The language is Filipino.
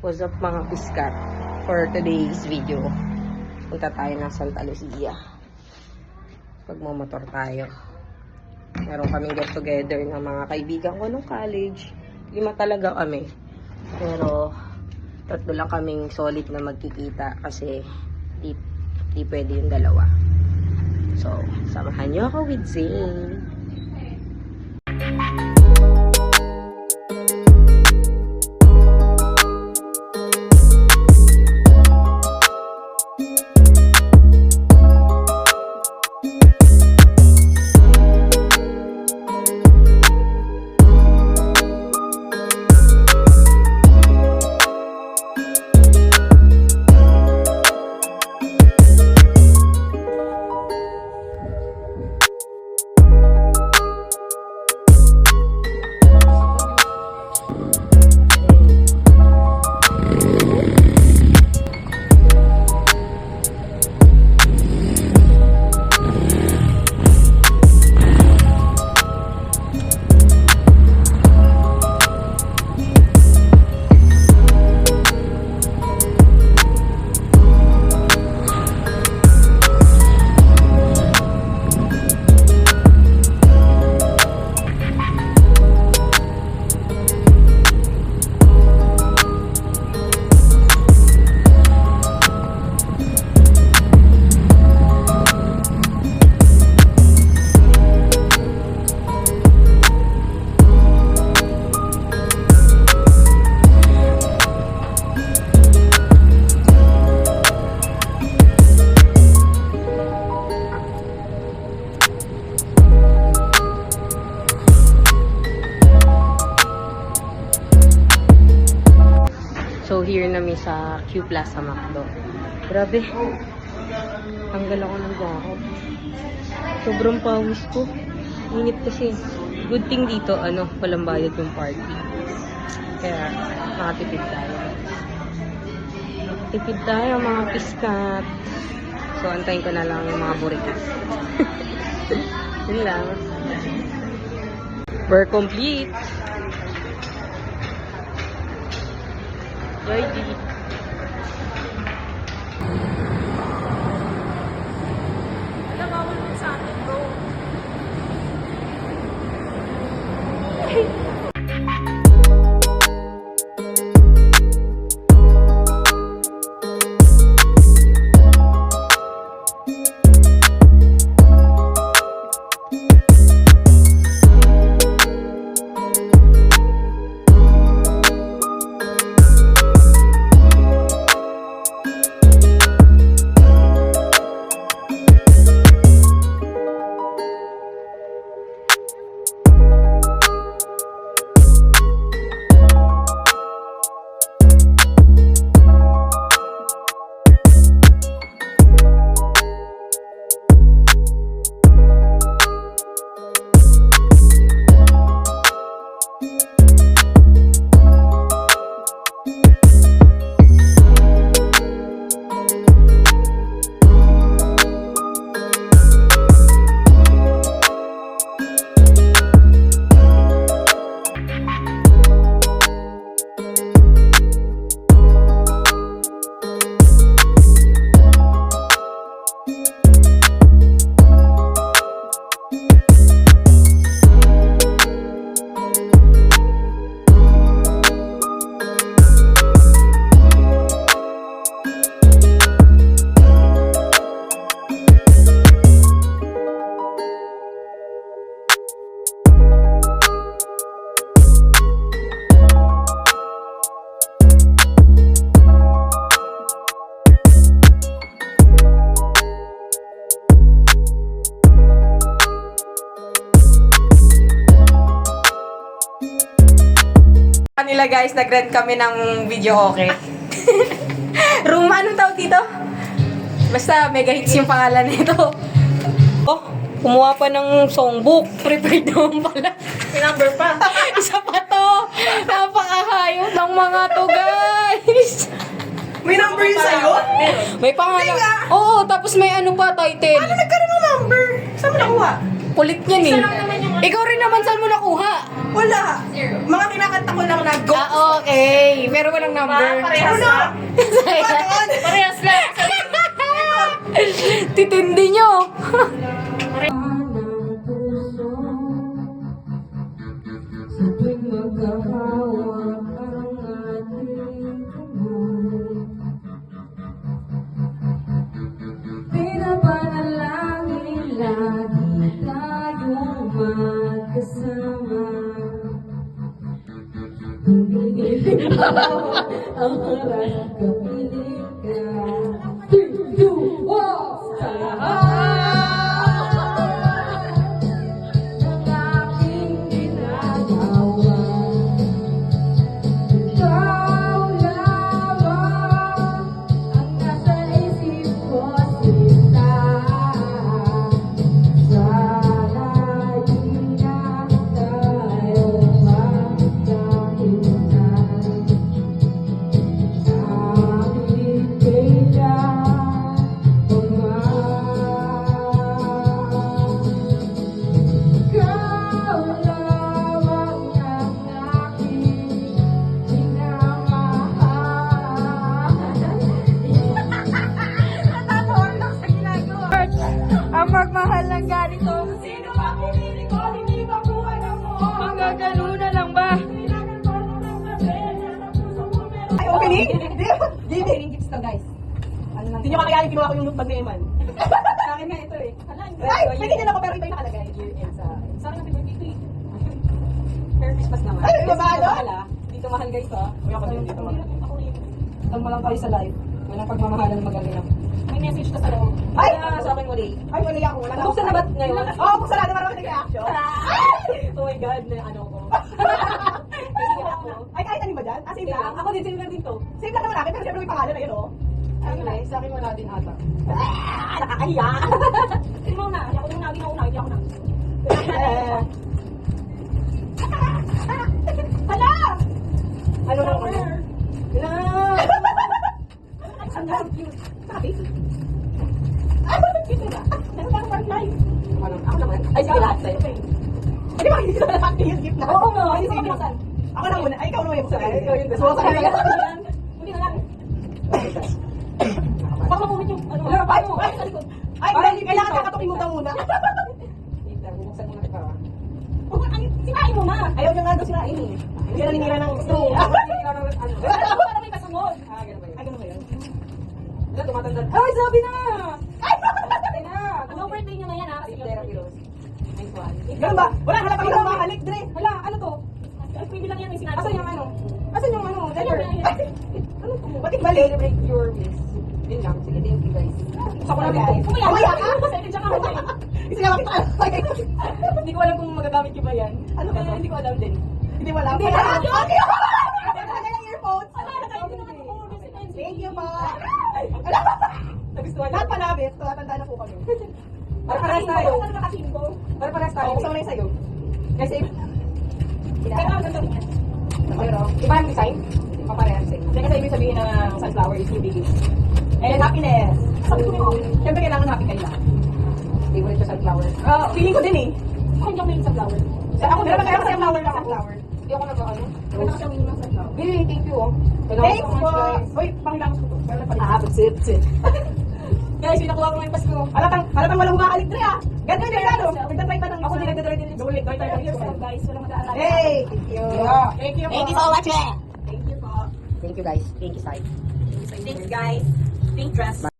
What's up mga piskat? For today's video, punta tayo ng Santa Lucia. Pagmamotor tayo. Meron kaming get together ng mga kaibigan ko nung college. 5 talaga kami. Pero 3 lang kaming solid na magkikita kasi di pwede yung 2. So, samahan nyo ako with Zane. So, here namin sa Q Plaza Macdo. Grabe. Tanggal ako ng gahok. Sobrang pawis ko. Init kasi. Good thing dito, walang bayad yung party. Kaya, makatipid tayo. Makatipid tayo, mga piskat. So, antayin ko na lang yung mga burikas. Yun lang. We're complete. Joy D. Wala, bawal mo sa akin, bro. Kanila guys, nag-rent kami ng video okay. Room, anong tawag dito? Basta mega hits yung pangalan nito. Oh, kumuha pa ng songbook. Prepared naman pala. May number pa. Isa pa to. Napakahayop ng mga to guys. May number yun sa'yo? May pangalan. Oo, tapos may ano pa, title. Ano nagkaroon ng number? Saan mo nakuha? Kulit yan eh. Isa lang naman yung Ikaw rin naman, saan mo nakuha? Wala. Mga kinakanta ko lang na go. Okay. Pero walang number. Parehas lang. Parehas lang. Titindi nyo. Pinapanalangin lagi tayong magkasama. Hindi ang oras kapiling ka. 3, 2, 1, sa lahat ng aking ginagawa. Ikaw lamang ang nasa isip ko, sinta. Sana di na tayo magkahintay. Kahit kailan pa man. Ikaw lamang ang aking Ang magmahal ng ganito. Sino ba pinili ko? Hindi ba buhay ako? Magagalo na lang ba? Ay, opening? Di, opening gifts to, guys. Hindi nyo kakayanin, kinuha ko yung notebag ni Eman. Sa akin nga ito eh. Ay, pwede din ako pero iba yung nakalagay. Sa akin ang birthday ko eh. Merry Christmas naman. Ay, babalo? Dito mahal guys ha. Uy, ako din dito mahal. Tag mo lang tayo sa live. Walang pagmamahalan ng magaling. May message ka sa loob. Ay! Sa akin wala. Ay, wala ako. Wala buksan na ba ngayon? Oo, buksan na. Marami nag-reaction. Oh my God, na ano ko. Ay, kahit ano ba dyan? Ah, same lang? Ako din, same lang din to. Same lang naman akin, pero syempre may pangalan na yun, oh. Ay, sa akin wala din ata. Nakakahiya! Sino mo na? Ako yung naging una, hindi ako na. Hala! Ano na naman? Hala! Ang cute. Sabi? Ay, bakit cute na? Ano ba ang butterfly? Ako naman. Ay, sige lahat sa'yo. Hindi ba, hindi sila lahat yung gift na? Oo nga. Ay, sige. Ako na muna. Ay, ikaw na yung sakay. Ikaw yung gusto. Suwa ka na. Hindi na lang. Baka mapumit yung ano. Ay, sa likod. Ay, kailangan kakatukin mo daw muna. Wait lang, bubuksan muna kita. Sinain mo na. Ayaw niya nga daw sinain eh. Hindi na naninira ng gusto. Naninira ng ano. Ako na may kasunod. Ah, ganun ba yun? Ay, ganun ba yun? Wala, tumatanda. Ay, sabi na! Ay, sabi na! Ano birthday niya na yan ha? Kasi therapy rose. Nice one. Ganun ba? Wala, hala pa yung mahalik, Dre. Hala, ano to? Ay, pwede lang yan, may sinabi. Asan yung ano? Asan yung ano? Letter? Ano to? Ba't balik? Celebrate your wish. Yun lang. Sige, thank you guys. Gusto ko na guys. Kumaya ka? Second siya ka mo. Isinama kita. Hindi ko alam kung magagamit ko ba yan. Ano ba? Hindi ko alam din. Hindi mo alam? Hindi alam. Okay. Nagkakagay ng earphones. Thank you po. Nagustuhan. Lahat panabit. Tumatanda na po kami. Para-paras tayo. Para-paras tayo. Gusto mo na yung sa'yo. Kasi pero, iba ang design. Paparehas eh. Kasi ibig sabihin na sunflower is new beginning. And happiness. Sabi ko yun. Siyempre kailangan happy kayo lang. Favorite ko sunflower. Feeling ko din eh. Ako hindi ako may sunflower. Ako meron kaya kasi flower lang sunflower. Hindi ako nag-ano. Wala kasi ang ng sunflower. Really, thank you oh. Thanks po. Uy, pangilangos ko to. But sit. Guys, pinakuha ko ngayon Pasko. Halatang walang humakalit Dre ah. Ganda din ano. Magtatry pa ng ako din nagtatry din. Gulit. Guys, walang mag-aalala. Hey! Thank you. Thank you so much eh. Thank you po. Thank you guys. Thank you, Sai. Thanks guys. Pink dress.